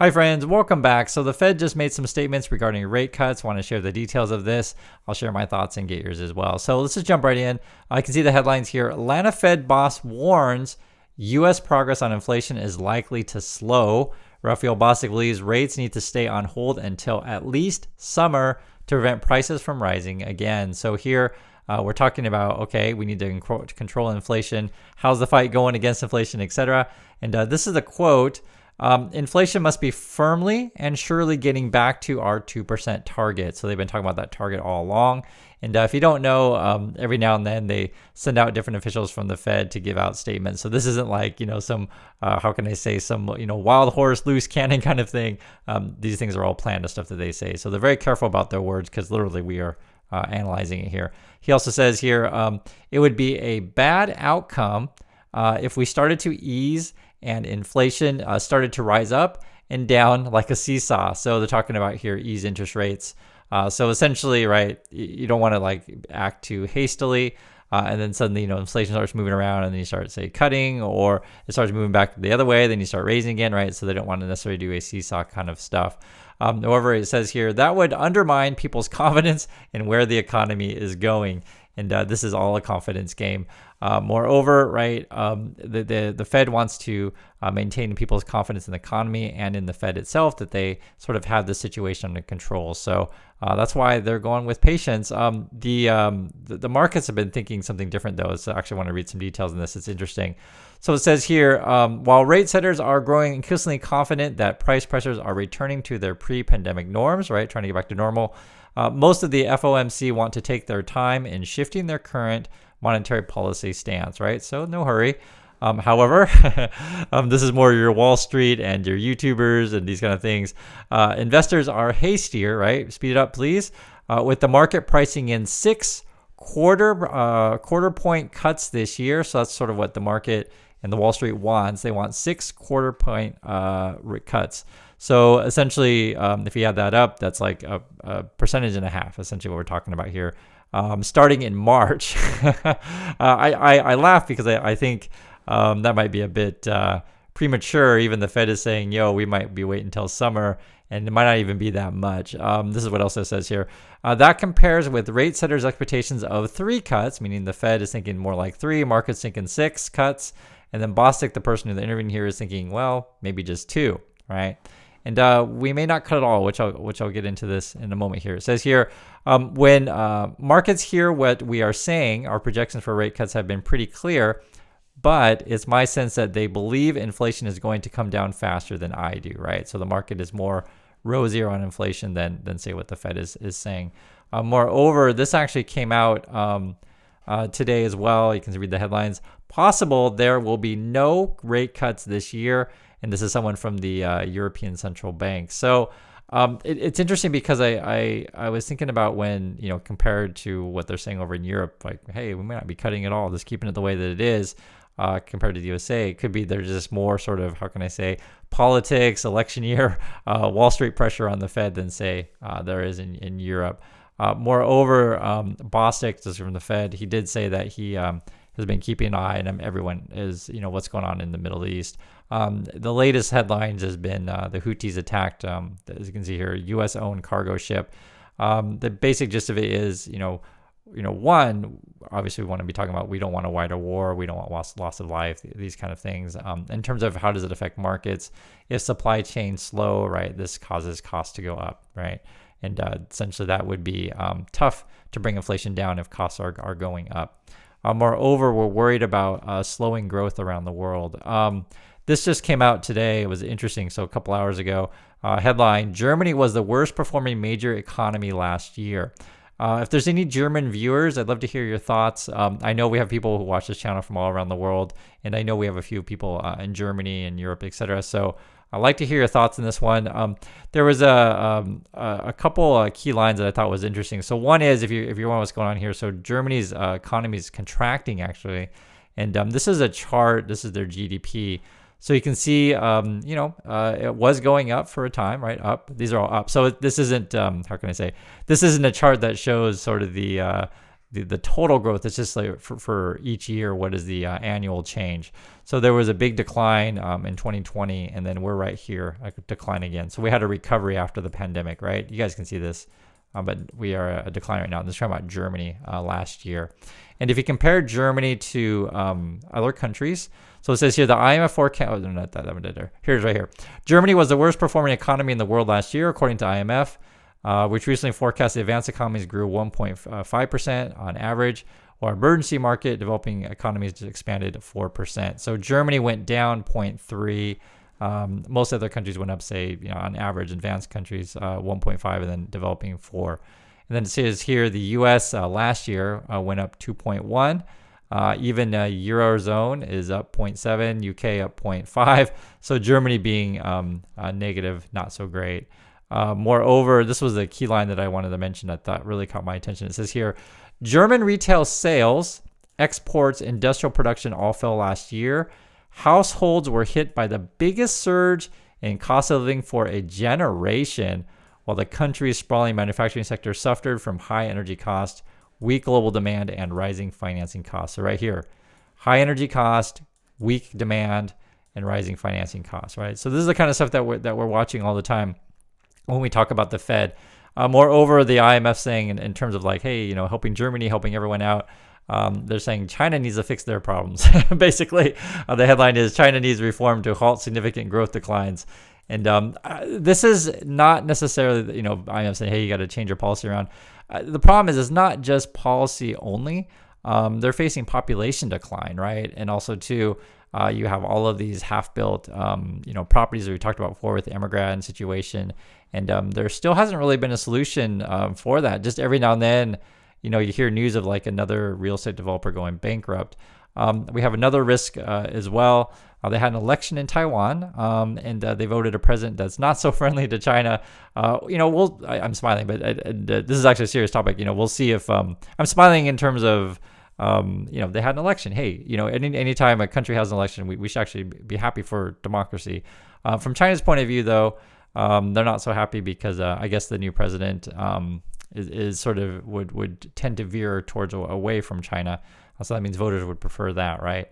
Hi friends, welcome back. So the Fed just made some statements regarding rate cuts. Want to share the details of this. I'll share my thoughts and get yours as well. So let's just jump right in. I can see the headlines here. Atlanta Fed boss warns U.S. progress on inflation is likely to slow. Raphael Bostic believes rates need to stay on hold until at least summer to prevent prices from rising again. So here we're talking about, okay, we need to control inflation. How's the fight going against inflation, etc. And this is a quote. Inflation must be firmly and surely getting back to our 2% target. So they've been talking about that target all along. And if you don't know, every now and then they send out different officials from the Fed to give out statements. So this isn't like, some, how can I say, some, wild horse, loose cannon kind of thing. These things are all planned, the stuff that they say. So they're very careful about their words because literally we are analyzing it here. He also says here, it would be a bad outcome if we started to ease and inflation started to rise up and down like a seesaw. So they're talking about here ease interest rates. So essentially, right, you don't want to act too hastily, and then suddenly inflation starts moving around, and then you start say cutting, or it starts moving back the other way, then you start raising again, right? So they don't want to necessarily do a seesaw kind of stuff. However, it says here that would undermine people's confidence in where the economy is going. And this is all a confidence game. Moreover, right, the Fed wants to maintain people's confidence in the economy and in the Fed itself, that they sort of have the situation under control. So that's why they're going with patience. The markets have been thinking something different, though. So I actually want to read some details on this. It's interesting. So it says here, while rate setters are growing increasingly confident that price pressures are returning to their pre-pandemic norms, right, trying to get back to normal, most of the FOMC want to take their time in shifting their current monetary policy stance, right? So no hurry. However, this is more your Wall Street and your YouTubers and these kind of things. Investors are hastier, right? Speed it up, please. With the market pricing in 6 quarter point cuts this year. So that's sort of what the market and the Wall Street wants. They want 6 quarter point cuts. So essentially, if you add that up, that's like a 1.5%, essentially what we're talking about here. Starting in March. I laugh because I think that might be a bit premature. Even the Fed is saying, we might be waiting until summer, and it might not even be that much. This is what else it says here. That compares with rate setters' expectations of 3 cuts, meaning the Fed is thinking more like 3, market's thinking 6 cuts, and then Bostic, the person who's interviewing here, is thinking, well, maybe just 2, right? And we may not cut it all, which I'll get into this in a moment here. It says here, when markets hear what we are saying, our projections for rate cuts have been pretty clear, but it's my sense that they believe inflation is going to come down faster than I do, right? So the market is more rosier on inflation than say what the Fed is saying. Moreover, this actually came out today as well. You can read the headlines. Possible there will be no rate cuts this year. And this is someone from the European Central Bank. So it's interesting because I was thinking about when, compared to what they're saying over in Europe, like, hey, we might not be cutting at all, just keeping it the way that it is compared to the USA. It could be there's just more sort of, how can I say, politics, election year, Wall Street pressure on the Fed than, say, there is in Europe. Moreover, Bostic, just from the Fed, he did say that he has been keeping an eye, and everyone is, what's going on in the Middle East. The latest headlines has been the Houthis attacked, as you can see here, U.S.-owned cargo ship. The basic gist of it is, one, obviously we want to be talking about we don't want a wider war, we don't want loss of life, these kind of things. In terms of how does it affect markets, if supply chains slow, right, this causes costs to go up, right? And essentially that would be tough to bring inflation down if costs are going up. Moreover, we're worried about slowing growth around the world. This just came out today. It was interesting. So a couple hours ago, headline, Germany was the worst performing major economy last year. If there's any German viewers, I'd love to hear your thoughts. I know we have people who watch this channel from all around the world, and I know we have a few people in Germany and Europe, etc. So I'd like to hear your thoughts on this one. There was a couple key lines that I thought was interesting. So one is, if you want what's going on here, so Germany's economy is contracting actually, and this is a chart. This is their GDP. So you can see, it was going up for a time, right? Up. These are all up. So this isn't, how can I say? This isn't a chart that shows sort of the the total growth. It's just like for each year, what is the annual change? So there was a big decline in 2020, and then we're right here, a decline again. So we had a recovery after the pandemic, right? You guys can see this, but we are a decline right now. And this is talking about Germany last year. And if you compare Germany to other countries, so it says here the IMF forecast, oh, not that, here's right here. Germany was the worst performing economy in the world last year, according to IMF. Which recently forecast the advanced economies grew 1.5% on average, while emergency market developing economies expanded 4%. So Germany went down 0.3. Most other countries went up, say, on average, advanced countries 1.5, and then developing 4. And then it says here the U.S. Last year went up 2.1. Even Eurozone is up 0.7, UK up 0.5. So Germany being negative, not so great. Moreover, this was the key line that I wanted to mention that thought really caught my attention. It says here, German retail sales, exports, industrial production all fell last year. Households were hit by the biggest surge in cost of living for a generation, while the country's sprawling manufacturing sector suffered from high energy costs, weak global demand, and rising financing costs. So right here, high energy cost, weak demand, and rising financing costs, right? So this is the kind of stuff that we're watching all the time when we talk about the Fed. Moreover, the IMF saying in terms of like, hey, helping Germany, helping everyone out, they're saying China needs to fix their problems. Basically, the headline is China needs reform to halt significant growth declines. And this is not necessarily, IMF saying, hey, you got to change your policy around. The problem is it's not just policy only. They're facing population decline, right? And also, too, you have all of these half-built, properties that we talked about before with the Emigran situation. And there still hasn't really been a solution for that. Just every now and then, you hear news of like another real estate developer going bankrupt. We have another risk as well. They had an election in Taiwan, and they voted a president that's not so friendly to China. I'm smiling, but this is actually a serious topic. We'll see if I'm smiling in terms of, they had an election. Hey, anytime a country has an election, we should actually be happy for democracy. From China's point of view, though, they're not so happy because I guess the new president is sort of would tend to veer towards away from China. So that means voters would prefer that, right?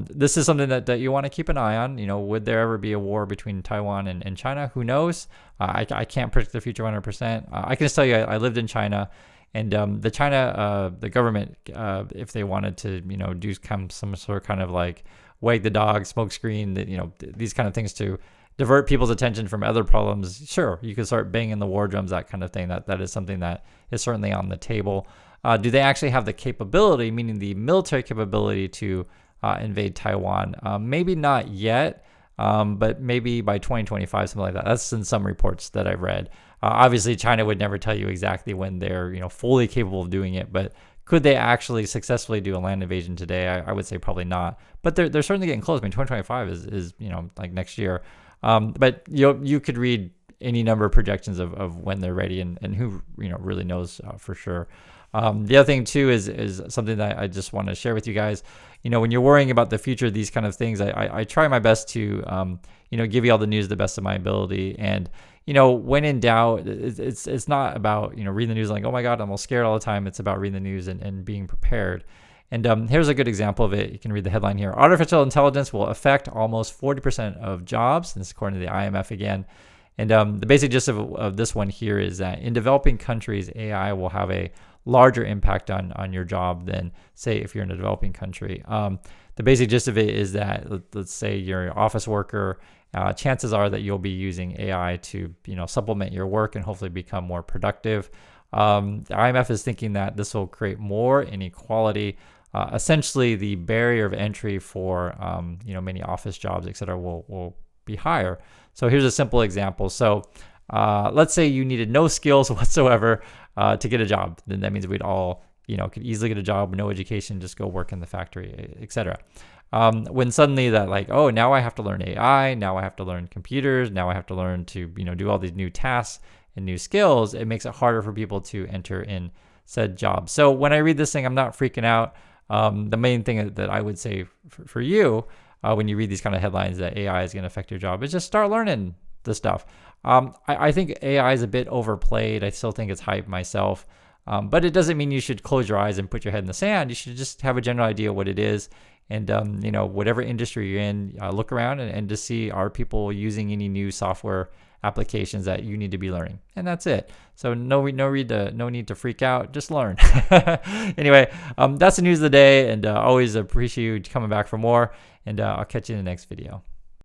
This is something that you want to keep an eye on. Would there ever be a war between Taiwan and China? Who knows? I can't predict the future 100%. I can just tell you I lived in China. And the government, if they wanted to, do some sort of kind of like wag the dog, smoke screen, these kind of things to divert people's attention from other problems, sure, you could start banging the war drums, that kind of thing. That is something that is certainly on the table. Do they actually have the capability, meaning the military capability, to invade Taiwan? Maybe not yet, but maybe by 2025, something like that. That's in some reports that I've read. Obviously, China would never tell you exactly when they're fully capable of doing it, but could they actually successfully do a land invasion today? I would say probably not, but they're certainly getting close. I mean, 2025 is like next year. But you could read any number of projections of when they're ready, and who really knows for sure. The other thing too is something that I just want to share with you guys. When you're worrying about the future of these kind of things, I try my best to give you all the news to the best of my ability. And when in doubt, it's not about reading the news like, oh my God, I'm all scared all the time. It's about reading the news and being prepared. And here's a good example of it. You can read the headline here. Artificial intelligence will affect almost 40% of jobs. This is according to the IMF again. And the basic gist of this one here is that in developing countries, AI will have a larger impact on your job than, say, if you're in a developing country. The basic gist of it is that, let's say you're an office worker, chances are that you'll be using AI to supplement your work and hopefully become more productive. The IMF is thinking that this will create more inequality. Essentially, the barrier of entry for many office jobs, et cetera, will be higher. So here's a simple example. So let's say you needed no skills whatsoever to get a job. Then that means we'd all could easily get a job, no education, just go work in the factory, et cetera. When suddenly that now I have to learn AI, now I have to learn computers, now I have to learn to do all these new tasks and new skills, it makes it harder for people to enter in said jobs. So when I read this thing, I'm not freaking out. The main thing that I would say for you when you read these kind of headlines that AI is going to affect your job is just start learning this stuff. I think AI is a bit overplayed. I still think it's hype myself. But it doesn't mean you should close your eyes and put your head in the sand. You should just have a general idea what it is. And, whatever industry you're in, look around and just see, are people using any new software applications that you need to be learning? And that's it. So no need to freak out. Just learn. Anyway, that's the news of the day. And always appreciate you coming back for more. And I'll catch you in the next video.